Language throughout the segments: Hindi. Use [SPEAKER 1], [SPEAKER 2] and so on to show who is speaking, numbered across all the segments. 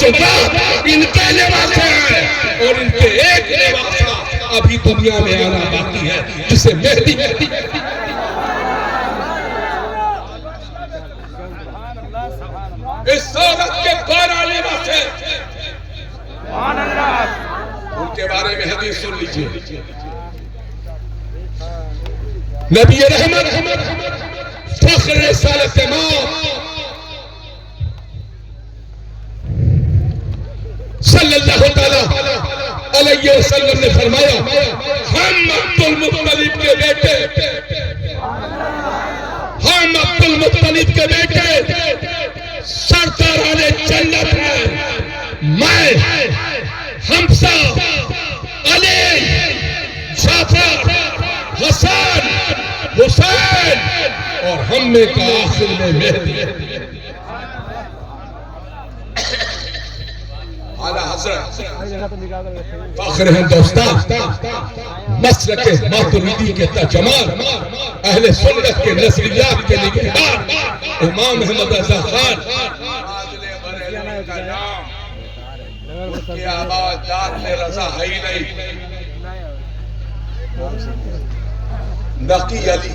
[SPEAKER 1] जुबा इनके लिबास है और इनके एक लिबास अभी दुनिया में आना बाकी है, जिसे मेहदी इस सोबत के 12 लिबास है, उनके बारे में हदीस सुन लीजिए। नबी रहमत फख्र रिसालत मौत सल्लल्लाहु तआला अलैहि वसल्लम ने फरमाया, हम अब्दुल मुत्तलिब के बेटे, हम अब्दुल मुत्तलिब के बेटे सरदाराने जन्नत हैं। मैं, हमजा, अली, जाफर, हसन, हुसैन और हम में का आखिर में मेहदी। आला हज़रत फख्र हिंदुस्तान मसलके मातुरीदी के तर्जुमान अहले सुन्नत के नज़रियात के निगहबान इमाम अहमद रज़ा खान का नाम की आवाज जात में रज़ा है ही नहीं। नकी अली,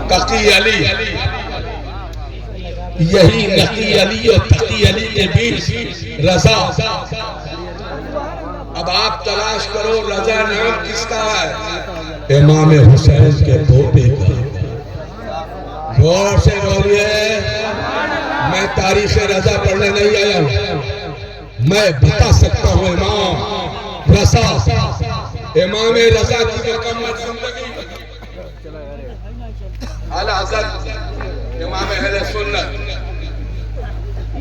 [SPEAKER 1] तकी अली, यही नकी अली और तकी अली के बीच रज़ा। अब आप तलाश करो रज़ा नाम किसका है? इमाम हुसैन के पोते का। गौर से बोलिए, मैं तारीख रज़ा पढ़ने नहीं आया हूं, मैं बता सकता हूं इमाम रज़ा, इमाम रज़ा की मुकम्मल जिंदगी आला हज़रत इमाम अहले सुन्नत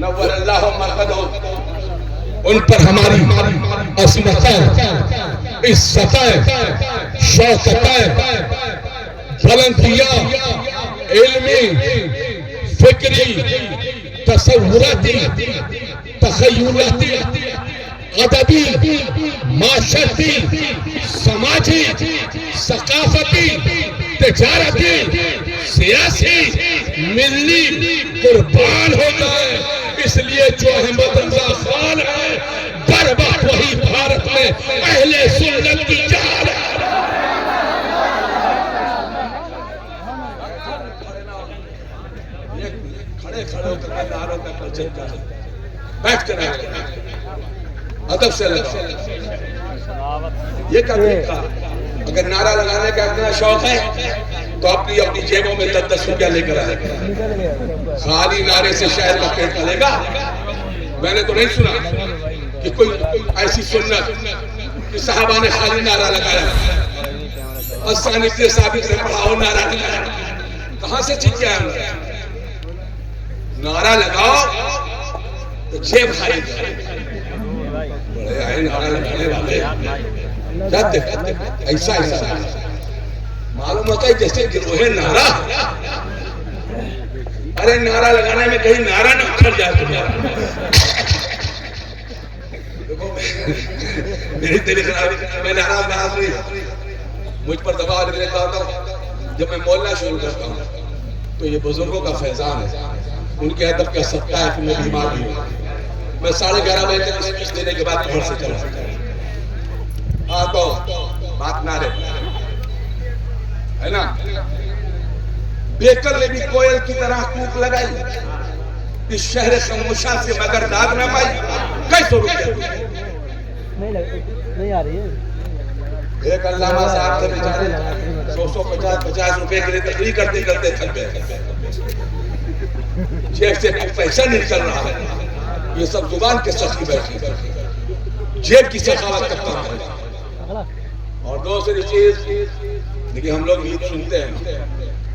[SPEAKER 1] नव्वरल्लाहु मरकदहु, उन पर हमारी असमतें, इज्जतें, शौकतें, बुलंदियां, इल्मी, फिक्री, तसव्वुराती, तखय्युलाती, अदबी, माशरती, समाजी, सकाफती, तिजारती, सियासी, मिल्ली कुर्बान हो गए। इसलिए जो अहमद रज़ा खान है बर्बाद वही भारत में अहले सुन्नत की जान है। खड़े खड़े होकर नारों का परिचय कर, बैठ कर अदब से लगा। ये क्या तरीका? अगर नारा लगाने का इतना शौक है तो अपनी अपनी जेबों में 10-10 रुपया लेकर आएगा। खाली नारे से शहर का पेट पलेगा? मैंने तो नहीं सुना कि कोई ऐसी सुन्नत कि साहबा ने खाली नारा लगाया, आसानी से साबित से पढ़ाओ नारा लगाया। कहां से चीज क्या है? नारा लगाओ तो जेब खाली। बड़े आए नारा लगाने वाले, ऐसा ऐसा मालूम होता है जैसे गिरोहे नारा। अरे नारा लगाने में कहीं नारा ना उखड़ जाए तुम्हारा। देखो मेरी तेरी खराबी, मैं नाराज नाराज नहीं, मुझ पर दबाव लेता हूँ। जब मैं बोलना शुरू करता हूँ तो ये बुजुर्गों का फैजान है, उनके अदब का सत्ता है कि मैं बीमार भी हूँ। मैं 11:30 बजे तक स्पीच देने के बाद घर से चला। हाँ तो बात ना रहे है ना। बेकल ने भी कोयल की तरह कूक लगाई, इस शहर खामोशा से मगर दाग न पाई। कैसे नहीं आ रही है? एक अल्लामा साहब थे बेचारे, 100-150 रुपए के लिए तकरीर करते करते थक गए। जेब से पैसा नहीं निकल रहा है, ये सब जुबान के सखी बैठी, जेब की सखावत करता है। और दूसरी चीज देखिए, हम लोग गीत सुनते हैं,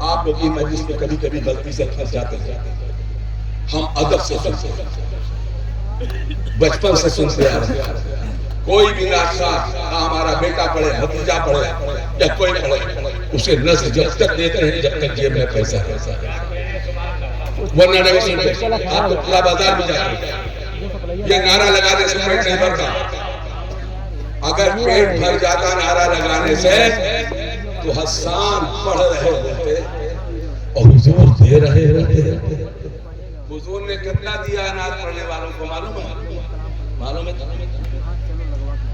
[SPEAKER 1] आप लोग की मजलिस में कभी कभी गलती से फंस जाते हैं। हम अदब से सुनते हैं, बचपन से सुनते आ रहे हैं। कोई भी नाशा हमारा बेटा पढ़े, भतीजा पढ़े या कोई पढ़े, उसे नज़र जब तक देते हैं जब तक जेब में पैसा है, वरना नहीं सुनते। आप तो खुला बाजार में जाते, ये नारा लगाने से पेट नहीं भरता। अगर पेट भर जाता नारा लगाने से तो हसन पढ़ रहे होते और हुजूर दे रहे होते। हुजूर ने कितना दिया अनाज पढ़ने वालों को मालूम है? मालूम है?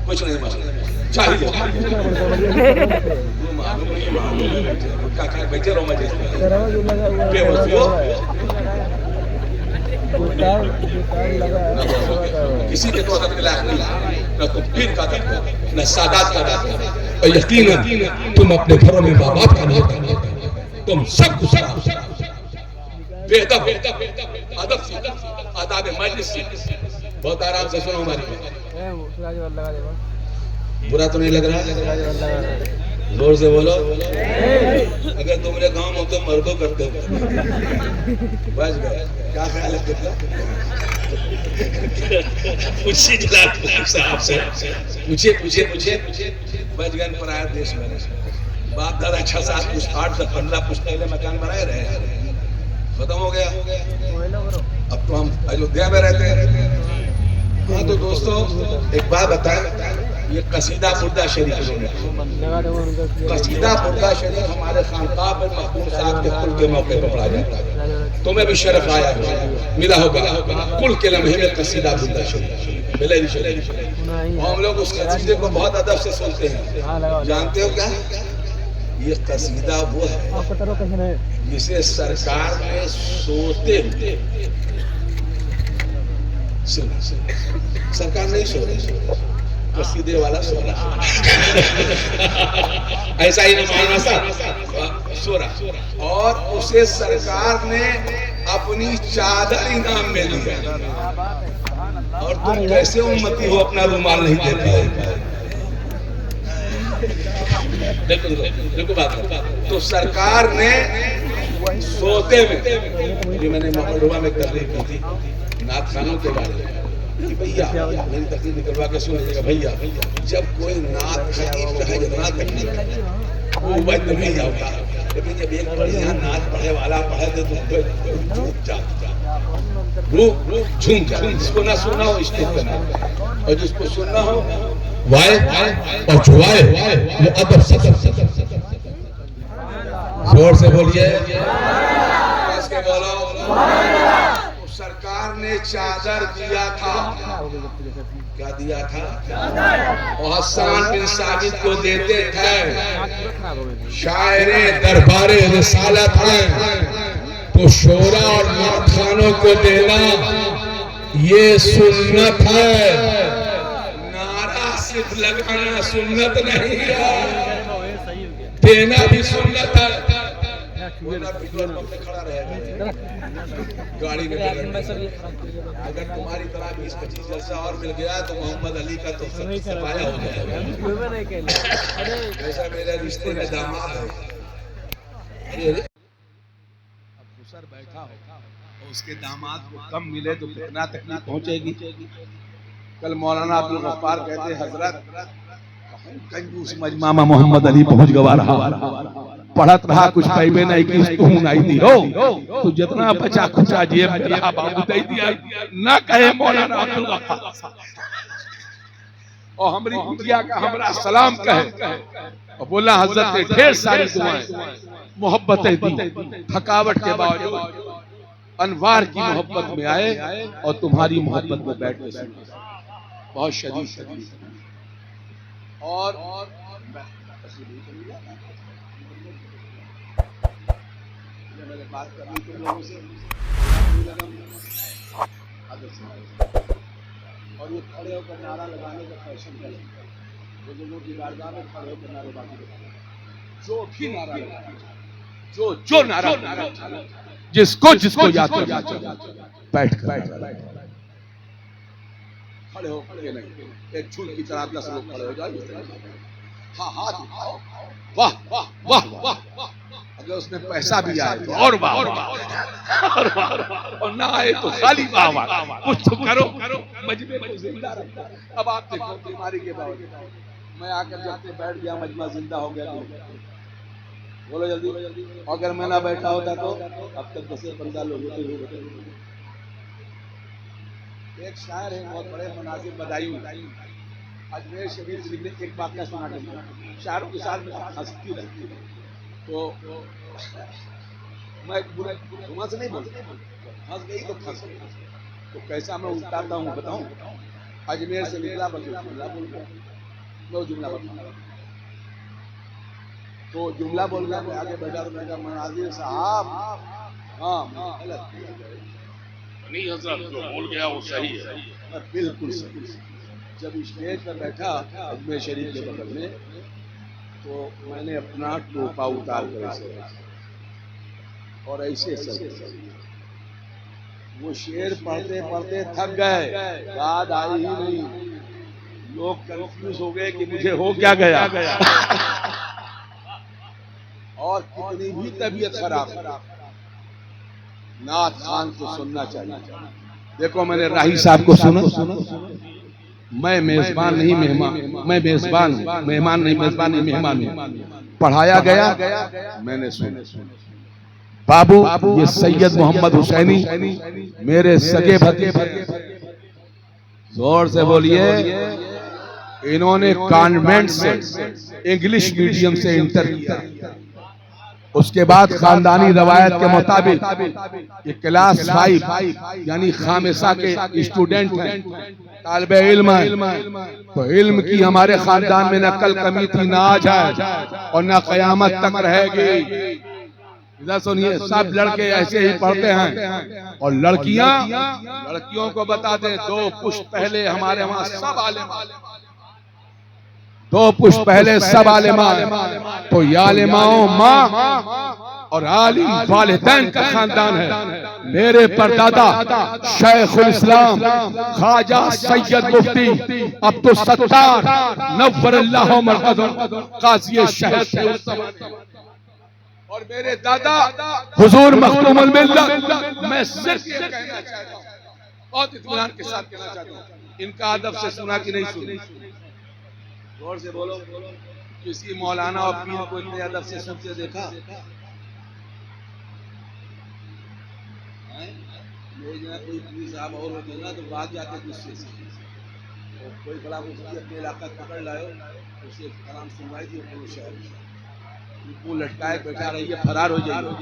[SPEAKER 1] कुछ नहीं मालूम, चाहिए मालूम नहीं, मालूम है। क्या क्या बैठे रहो मजे किसी के तो अदब खिलाफ नहीं, न तो पीर का अदब न सादात का अदब। और यकीनन तुम अपने घरों में माँ बाप का नहीं करते, तुम सब कुछ बेहतर अदब से आदाब मजलिस से बहुत आराम से सुनो हमारी बात। बुरा तो नहीं लग रहा? जोर से बोलो। अगर तुमरे गांव में तो मर्दों करते हो बच गए। क्या ख्याल है कितना? पूछिए जनाब साहब से, पूछिए पूछिए पूछिए। बच गए पराया देश में। बाप दादा 6-7 पुश्त 8-15 पुश्त पहले मकान बनाए रहे, खत्म हो गया। अब तो हम अयोध्या में रहते हैं। हाँ तो दोस्तों एक बात बताएं, ये कसीदा बुर्दा शरीफ, कसीदा बुर्दा शरीफ हमारे खानकाह पर महबूब साहब के कुल के मौके पर पढ़ा जाता है। तुम्हें भी शर्फ आया मिला होगा कुल के लम्हे में कसीदा बुर्दा शरीफ मिले। हम लोग उस कसीदे को बहुत अदब से सुनते हैं। जानते हो क्या? ये कसीदा वो है जिसे सरकार ने सोते हुए, सरकार नहीं सो रही, कसीदे वाला सो रहा। ऐसा ही नहीं सो रहा, और उसे सरकार ने अपनी चादर इनाम में दी। और तुम कैसे उम्मती हो अपना रुमाल नहीं दे पाए? देखो बात। तो सरकार ने सोते में, ये मैंने मोहल्ला में तकलीफ की थी नाथ खानों के बारे में कि भैया मेरी तकलीफ निकलवा के सुनिएगा भैया, जब कोई नाथ खरीद रहा है जितना तकलीफ वो वक्त नहीं जाता, लेकिन जब एक बढ़िया नाथ पढ़े वाला पढ़े तो तुम झूम जा, जिसको ना सुनना हो स्टेज पे ना, और जिसको सुनना हो वाए और जुआए वो अदब से। जोर से बोलिए, बोलो। सरकार ने चादर दिया था, क्या दिया था? और हसन बिन साबित को देते थे, शायरे दरबारे रिसालत है, तो शोरा और नाथखानों को देना ये सुन्नत है। नारा सिर्फ लगाना सुन्नत नहीं है, देना भी सुन्नत है। खड़ा रहेगा गाड़ी में, अगर तुम्हारी तरह 20-25 जलसा और मिल गया तो मोहम्मद अली का तो सफाया हो जाएगा। ऐसा मेरे रिश्ते में दामाद है। अब खुसर बैठा हो और उसके दामाद को कम मिले तो कितना तकलीफ पहुंचेगी। कल मौलाना अब्दुल गफ्फार कहते हजरत कंजूस मजमा मोहम्मद अली पहुंच गवा रहा, पढ़त रहा कुछ पैबे नहीं कि तू नहीं दी हो तो जितना बचा खुचा जेब में रहा बाबू दे दिया। ना कहे मौलाना अब्दुल गफ्फार और हमारी बिटिया का हमरा सलाम कहे और बोला हजरत ने ढेर सारी दुआएं मोहब्बतें दी, थकावट के बावजूद अनवार की मोहब्बत में आए और तुम्हारी मोहब्बत में बैठ के सुने। बहुत शदीद तकलीफ। और मैंने बात करनी तो लोगों से और ये खड़े होकर नारा लगाने का फैशन है, वो लोगों की बारगाह में खड़े होकर नारेबाजी करते हैं। जो भी नारा जो नारा जिसको याद कर बैठ कर खड़े हो खड़े नहीं, एक झूल की तरह 10 लोग खड़े हो जाए। हाँ हाथ उठाओ, वाह वाह वाह वाह। अगर उसमें पैसा भी आए तो और वाह और ना आए तो खाली वाह वाह। कुछ तो करो मजमे को जिंदा रखो। अब आप देखो बीमारी के बावजूद मैं आकर जब से बैठ गया मजमा जिंदा हो गया। बोलो जल्दी। अगर मैं ना बैठा होता तो अब तक 10-15 लोग होते होते। एक शायर है बहुत बड़े मुनासिब बदायूं, अजमेर शरीफ से एक वाक़या सुना देंगे। शायरों के साथ में हंसती रहती है। तो मैं जुमा से नहीं बोलता, फंस गई तो फंस गई। तो कैसा मैं उतारता हूँ बताऊँ? अजमेर से निकला बस जुमला बोल गया, मैं जुमला बताऊँ तो जुमला बोल गया। मैं आगे बैठा तो मैंने मनाजिर साहब, हाँ गलत
[SPEAKER 2] नहीं हजरत जो बोल गया वो सही है।
[SPEAKER 1] बिल्कुल सही। जब स्टेज पर बैठा अजमेर शरीफ के बगल में, तो मैंने अपना टोपा उतार कर ऐसे और ऐसे सर वो शेर पढ़ते पढ़ते थक गए, याद आई ही नहीं। लोग कंफ्यूज हो गए कि मुझे हो क्या गया। और कितनी भी तबीयत खराब, नाथ खान को सुनना चाहिए। देखो मैंने राही साहब को सुना, मैं मेजबान नहीं मेहमान, मैं मेजबान मेहमान नहीं, मेजबान नहीं मेहमान हूं। पढ़ाया गया मैंने सुना। बाबू ये सैयद मोहम्मद हुसैनी मेरे सगे भतीजे, जोर से बोलिए। इन्होंने कॉन्वेंट से इंग्लिश मीडियम से इंटर किया, उसके बाद खानदानी रवायत के मुताबिक ये क्लास 5 यानी खामिसा के स्टूडेंट हैं, तालिबे इल्म हैं। तो इल्म की हमारे खानदान में न कल कमी थी, ना आज है और न कयामत तक रहेगी। इधर सुनिए, सब लड़के ऐसे ही पढ़ते हैं और लड़कियों को बता दें, 2 पुश्त पहले हमारे वहां सब आलिम, 2 पुश्त पहले सब आलिमा। तो ये आलिमाओं माँ और आलिम वालिदैन का खानदान है। मेरे परदादा शेखुल इस्लाम ख्वाजा सैयद मुफ्ती अब्दुल सत्तार नव्वरल्लाहु मरकज़हु काज़ी शहर थे उस समय, और मेरे दादा हुजूर मखदूमुल मिल्लत। मैं सिर्फ ये कहना चाहता हूँ, बहुत इत्मीनान के साथ कहना चाहता हूँ, इनका अदब से सुना कि नहीं सुना? जोर से बोलो। किसी मौलाना और पीर को इतने अदब से सुनते देखा? कोई पीर साहब और होते ना तो भाग जाते गुस्से से। तो कोई बड़ा मुफ्ती अपने इलाका पकड़ लाओ, उसे कलाम सुनवाई दिए, पूरे शहर में वो लटकाए बैठा रहिए, फरार हो जाइए।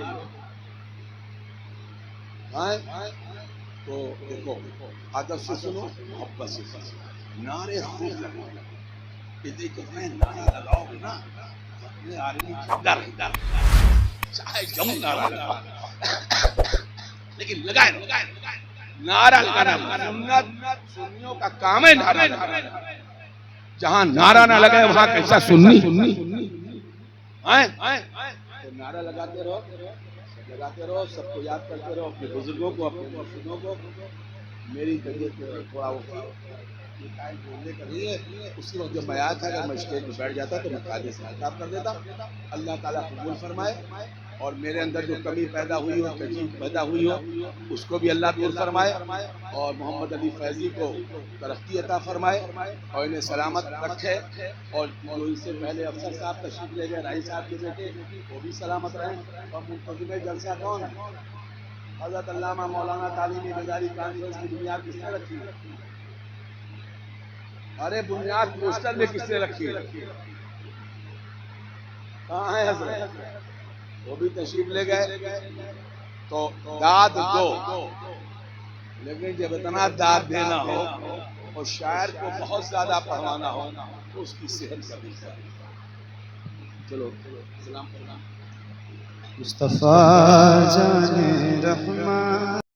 [SPEAKER 1] तो देखो अदब से सुनो, मोहब्बत से सुनो। नारे खूब लगाओ, नारा लगाओगे ना अपने आदमी जिंदा रहता, चाहे जम नारा लगाओ, लेकिन लगाए नारा लगाना। सुन्नत सुन्नियों का काम है नारा लगाना। जहां नारा ना लगे वहां कैसा सुन्नी। तो नारा लगाते रहो, सबको याद करते रहो, अपने बुजुर्गों को, अपने मुर्शिदों को। मेरी तबीयत थोड़ा बोलने का नहीं है। उसी वक्त जब मैं आया था, अगर मैं स्टेज पर बैठ जाता तो मैं कायदे से खिताब कर देता। अल्लाह ताला कबूल फरमाए, और मेरे अंदर जो कमी पैदा हुई हो, तकलीफ पैदा हुई हो, उसको भी अल्लाह दूर फरमाए, और मोहम्मद अली फैजी को तरक्की अता फरमाए और इन्हें सलामत रखे। और जो इससे पहले अफसर साहब तशरीफ ले गए, राही साहब के बेटे, वो भी सलामत रहें। और मुंतज़िम जलसा कौन है? हज़रत अल्लामा मौलाना तालीमी बेदारी कॉन्फ्रेंस की बुनियाद किसने रखी? अरे बुनियाद पोस्टर में किसने रखी? कहाँ है हज़रत? वो भी तशरीफ ले गए। तो दाद दो, लेकिन जब इतना दाद देना हो और शायर को बहुत ज्यादा पढ़वाना हो तो उसकी सेहत करनी चाहिए। चलो सलाम करना।
[SPEAKER 3] मुस्तफा जाने रहमान।